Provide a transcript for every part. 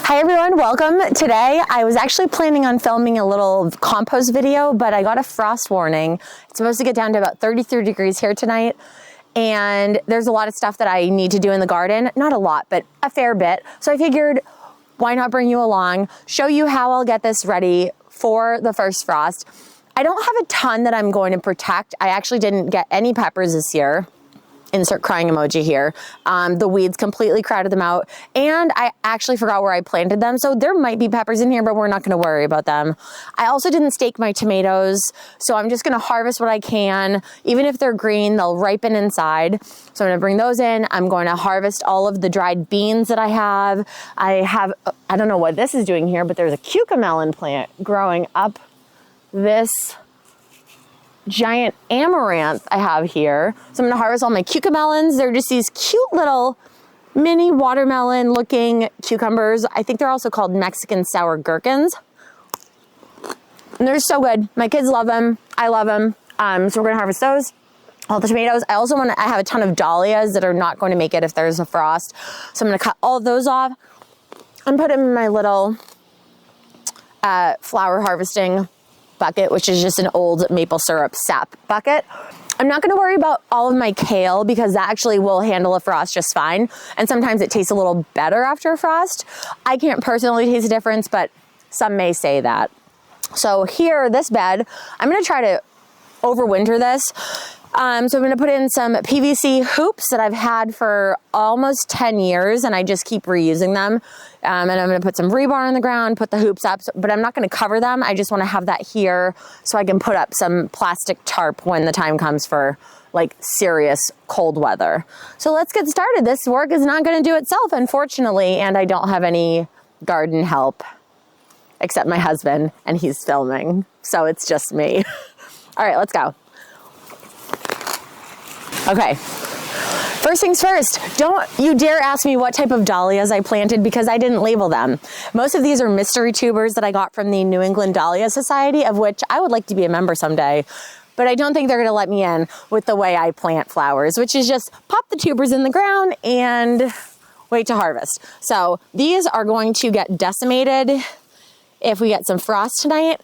Hi everyone, welcome. Today I was actually planning on filming a little compost video, but I got a frost warning. It's supposed to get down to about 33 degrees here tonight, and there's a lot of stuff that I need to do in the garden. Not a lot, but a fair bit. So I figured, why not bring you along, show you how I'll get this ready for the first frost. I don't have a ton that I'm going to protect. I actually didn't get any peppers this year. Insert crying emoji here. The weeds completely crowded them out, and I actually forgot where I planted them, so there might be peppers in here, but we're not going to worry about them. I also didn't stake my tomatoes, so I'm just going to harvest what I can. Even if they're green, they'll ripen inside, so I'm going to bring those in. I'm going to harvest all of the dried beans that I have. I don't know what this is doing here, but there's a cucamelon plant growing up this giant amaranth I have here. So I'm gonna harvest all my cucamelons. They're just these cute little mini watermelon looking cucumbers. I think they're also called Mexican sour gherkins. And they're so good. My kids love them. I love them. So we're gonna harvest those. All the tomatoes. I have a ton of dahlias that are not going to make it if there's a frost. So I'm gonna cut all of those off and put them in my little flower harvesting bucket, which is just an old maple syrup sap bucket. I'm not going to worry about all of my kale because that actually will handle a frost just fine. And sometimes it tastes a little better after a frost. I can't personally taste a difference, but some may say that. So here, this bed, I'm going to try to overwinter this. So I'm going to put in some PVC hoops that I've had for almost 10 years, and I just keep reusing them. And I'm going to put some rebar on the ground, put the hoops up, but I'm not going to cover them. I just want to have that here so I can put up some plastic tarp when the time comes for like serious cold weather. So let's get started. This work is not going to do itself, unfortunately, and I don't have any garden help except my husband, and he's filming. So it's just me. All right, let's go. Okay, first things first, don't you dare ask me what type of dahlias I planted because I didn't label them. Most of these are mystery tubers that I got from the New England Dahlia Society, of which I would like to be a member someday, but I don't think they're gonna let me in with the way I plant flowers, which is just pop the tubers in the ground and wait to harvest. So these are going to get decimated if we get some frost tonight.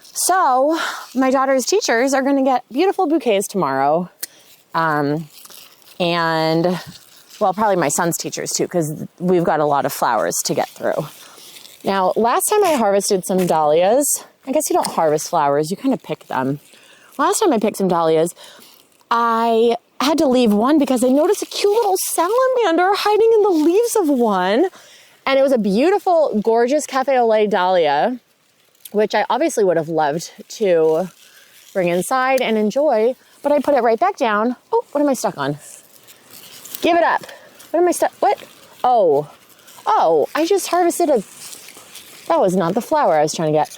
So my daughter's teachers are gonna get beautiful bouquets tomorrow. And well, probably my son's teachers too, because we've got a lot of flowers to get through. Now, last time I harvested some dahlias, I guess you don't harvest flowers, you kind of pick them. Last time I picked some dahlias, I had to leave one because I noticed a cute little salamander hiding in the leaves of one. And it was a beautiful, gorgeous cafe au lait dahlia, which I obviously would have loved to bring inside and enjoy. But I put it right back down. Oh, what am I stuck on? Give it up. What am I stuck? What? Oh, I just harvested that was not the flower I was trying to get.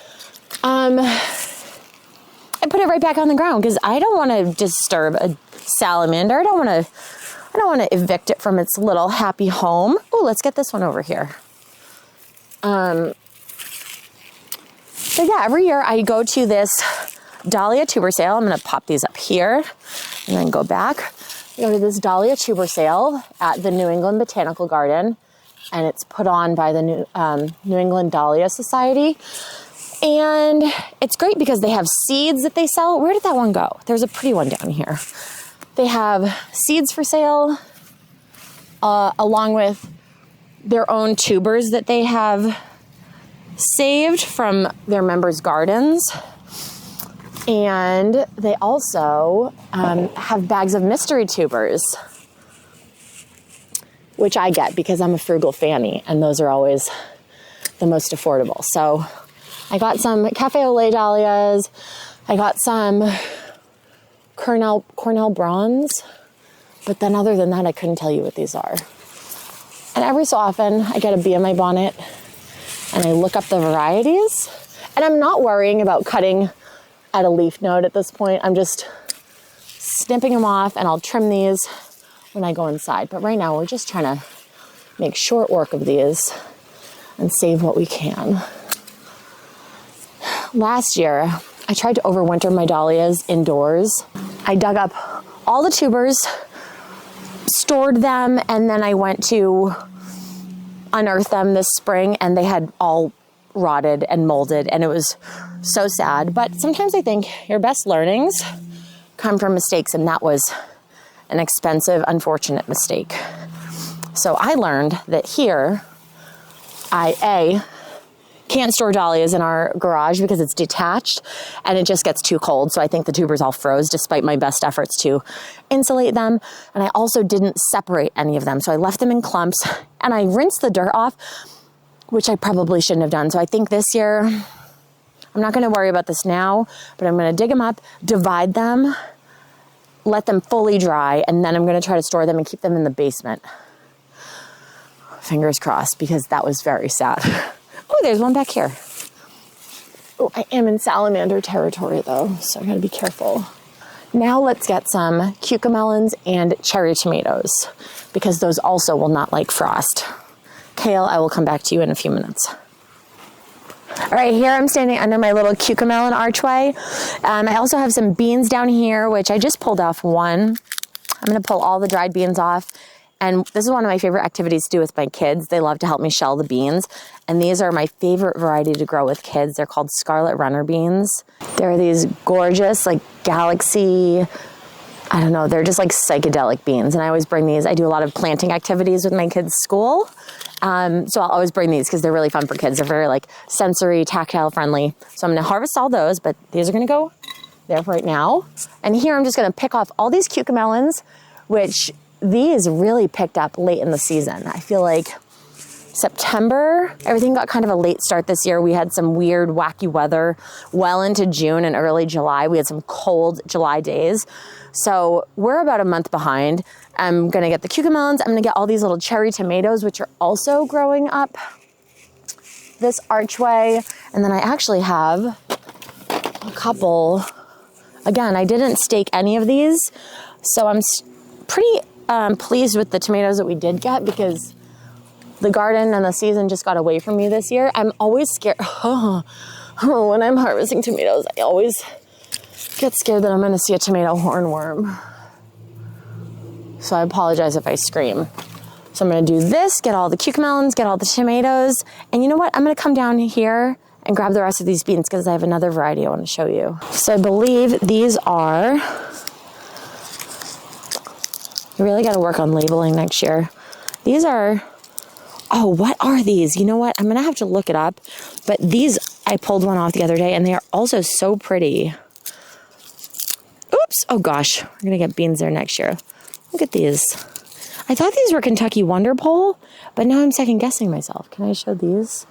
I put it right back on the ground because I don't want to disturb a salamander. I don't want to evict it from its little happy home. Oh, let's get this one over here. So yeah, every year I go to this dahlia tuber sale. I'm going to pop these up here and then go back. I go to this dahlia tuber sale at the New England Botanical Garden, and it's put on by the New England Dahlia Society. And it's great because they have seeds that they sell. Where did that one go? There's a pretty one down here. They have seeds for sale along with their own tubers that they have saved from their members' gardens. And they also have bags of mystery tubers, which I get because I'm a frugal fanny, and those are always the most affordable. So I got some cafe au lait dahlias. I got some Cornell bronze, but then other than that, I couldn't tell you what these are. And every so often, I get a bee in my bonnet, and I look up the varieties, and I'm not worrying about cutting at a leaf node at this point. I'm just snipping them off, and I'll trim these when I go inside. But right now we're just trying to make short work of these and save what we can. Last year, I tried to overwinter my dahlias indoors. I dug up all the tubers, stored them, and then I went to unearthed them this spring and they had all rotted and molded, and it was so sad. But sometimes I think your best learnings come from mistakes, and that was an expensive, unfortunate mistake. So I learned that here, I can't store dahlias in our garage because it's detached and it just gets too cold. So I think the tubers all froze despite my best efforts to insulate them. And I also didn't separate any of them. So I left them in clumps and I rinsed the dirt off, which I probably shouldn't have done. So I think this year, I'm not gonna worry about this now, but I'm gonna dig them up, divide them, let them fully dry, and then I'm gonna try to store them and keep them in the basement. Fingers crossed, because that was very sad. Oh, there's one back here. Oh, I am in salamander territory though, so I gotta be careful. Now let's get some cucamelons and cherry tomatoes, because those also will not like frost. Kale, I will come back to you in a few minutes. All right, here I'm standing under my little cucamelon archway. I also have some beans down here, which I just pulled off one. I'm gonna pull all the dried beans off. And this is one of my favorite activities to do with my kids. They love to help me shell the beans. And these are my favorite variety to grow with kids. They're called scarlet runner beans. They're these gorgeous, like galaxy, I don't know, they're just like psychedelic beans. And I always bring these. I do a lot of planting activities with my kids' school. So I'll always bring these because they're really fun for kids. They're very like sensory, tactile friendly. So I'm gonna harvest all those, but these are gonna go there right now. And here I'm just gonna pick off all these cucamelons, which these really picked up late in the season. I feel like September, everything got kind of a late start this year. We had some weird, wacky weather well into June and early July. We had some cold July days. So we're about a month behind. I'm gonna get the cucamelons. I'm gonna get all these little cherry tomatoes, which are also growing up this archway. And then I actually have a couple. Again, I didn't stake any of these. So I'm pretty pleased with the tomatoes that we did get, because the garden and the season just got away from me this year. I'm always scared. When I'm harvesting tomatoes, I always get scared that I'm going to see a tomato hornworm. So I apologize if I scream. So I'm going to do this, get all the cucamelons, get all the tomatoes. And you know what? I'm going to come down here and grab the rest of these beans because I have another variety I want to show you. So I believe these are... You really got to work on labeling next year. These are, oh, what are these? You know what? I'm going to have to look it up. But these, I pulled one off the other day, and they are also so pretty. Oops. Oh, gosh. We're going to get beans there next year. Look at these. I thought these were Kentucky Wonder Pole, but now I'm second guessing myself. Can I show these?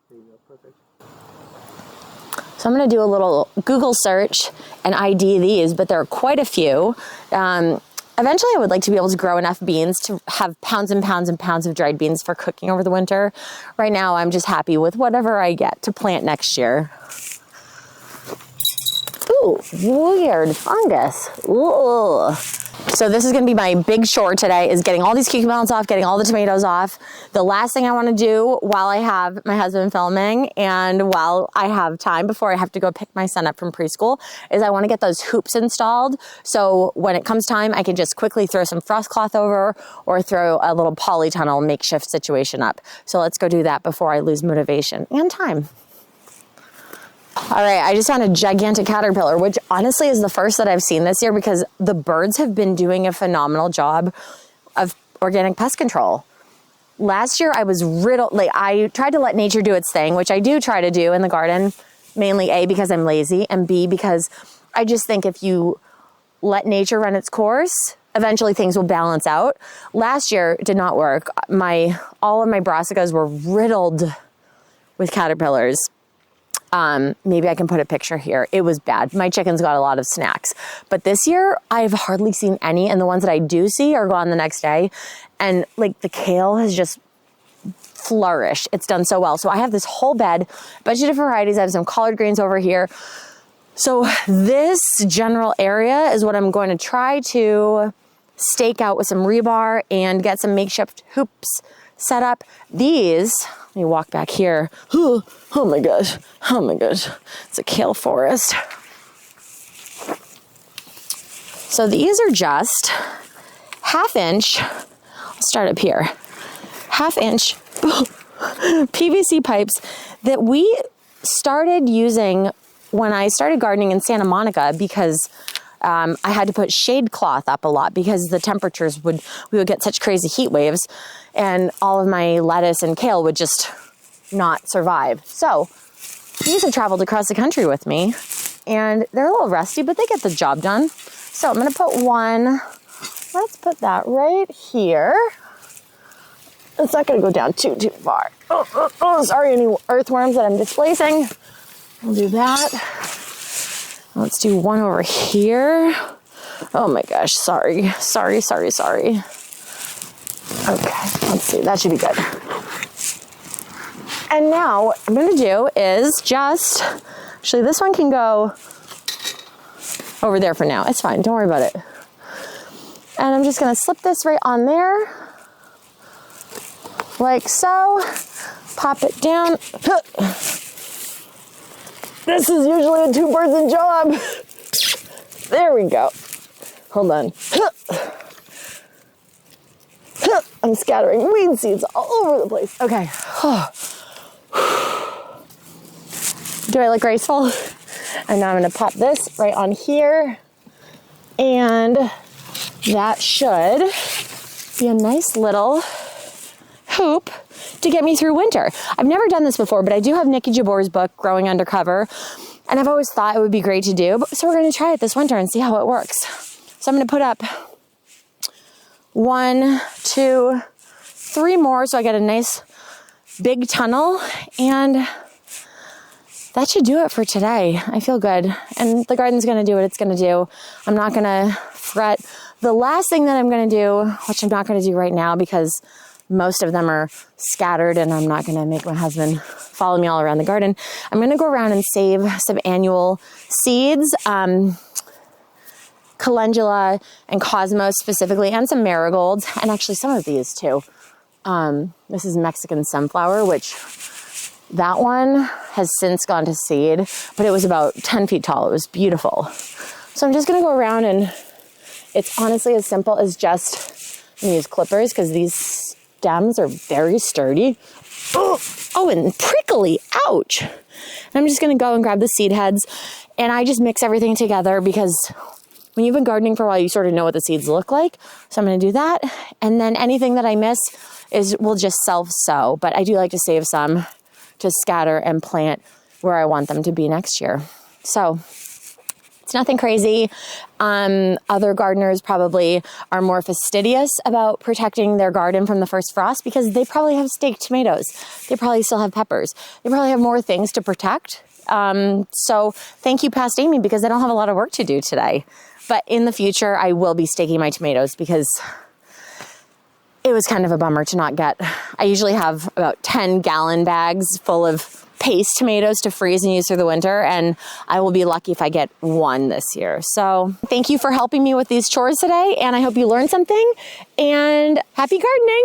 There you go. Perfect. So I'm going to do a little Google search and ID these, but there are quite a few. Eventually, I would like to be able to grow enough beans to have pounds and pounds and pounds of dried beans for cooking over the winter. Right now, I'm just happy with whatever I get to plant next year. Ooh, weird fungus. Ooh. So this is gonna be my big chore today, is getting all these cucamelons off, getting all the tomatoes off. The last thing I wanna do while I have my husband filming and while I have time before I have to go pick my son up from preschool is I wanna get those hoops installed. So when it comes time, I can just quickly throw some frost cloth over or throw a little polytunnel makeshift situation up. So let's go do that before I lose motivation and time. All right, I just found a gigantic caterpillar, which honestly is the first that I've seen this year because the birds have been doing a phenomenal job of organic pest control. Last year I was riddled, like I tried to let nature do its thing, which I do try to do in the garden, mainly A, because I'm lazy, and B, because I just think if you let nature run its course, eventually things will balance out. Last year it did not work. All of my brassicas were riddled with caterpillars. Maybe I can put a picture here. It was bad. My chickens got a lot of snacks. But this year, I've hardly seen any, and the ones that I do see are gone the next day. And like the kale has just flourished. It's done so well. So I have this whole bed, a bunch of different varieties. I have some collard greens over here. So this general area is what I'm going to try to stake out with some rebar and get some makeshift hoops set up. These, let me walk back here. Oh my gosh, oh my gosh. It's a kale forest. So these are just 1/2 inch, I'll start up here, 1/2-inch PVC pipes that we started using when I started gardening in Santa Monica because I had to put shade cloth up a lot because the temperatures we would get such crazy heat waves and all of my lettuce and kale would just not survive. So these have traveled across the country with me and they're a little rusty, but they get the job done. So I'm gonna put one, let's put that right here. It's not gonna go down too far. Oh, sorry, any earthworms that I'm displacing. We'll do that. Let's do one over here. Oh my gosh, sorry. Okay, let's see, that should be good. And now what I'm gonna do is actually this one can go over there for now. It's fine, don't worry about it. And I'm just gonna slip this right on there, like so. Pop it down. This is usually a 2-person job. There we go. Hold on. I'm scattering weed seeds all over the place. Okay. Do I look graceful? And now I'm gonna pop this right on here. And that should be a nice little hoop to get me through winter. I've never done this before, but I do have Nikki Jabor's book, Growing Undercover, and I've always thought it would be great to do. So we're gonna try it this winter and see how it works. So I'm gonna put up 1, 2, 3 more so I get a nice big tunnel, and that should do it for today. I feel good. And the garden's gonna do what it's gonna do. I'm not gonna fret. The last thing that I'm gonna do, which I'm not gonna do right now because most of them are scattered and I'm not gonna make my husband follow me all around the garden. I'm gonna go around and save some annual seeds, calendula and cosmos specifically, and some marigolds, and actually some of these too. This is Mexican sunflower, which that one has since gone to seed, but it was about 10 feet tall. It was beautiful. So I'm just gonna go around, and it's honestly as simple as just, I'm gonna use clippers because these stems are very sturdy. Oh, and prickly, ouch. And I'm just gonna go and grab the seed heads, and I just mix everything together because when you've been gardening for a while, you sort of know what the seeds look like. So I'm gonna do that. And then anything that I miss will just self-sow, but I do like to save some to scatter and plant where I want them to be next year. So it's nothing crazy. Other gardeners probably are more fastidious about protecting their garden from the first frost because they probably have staked tomatoes. They probably still have peppers. They probably have more things to protect. So thank you, Past Amy, because I don't have a lot of work to do today. But in the future, I will be staking my tomatoes because it was kind of a bummer to not get. I usually have about 10-gallon bags full of paste tomatoes to freeze and use through the winter, and I will be lucky if I get one this year. So thank you for helping me with these chores today, and I hope you learned something, and happy gardening.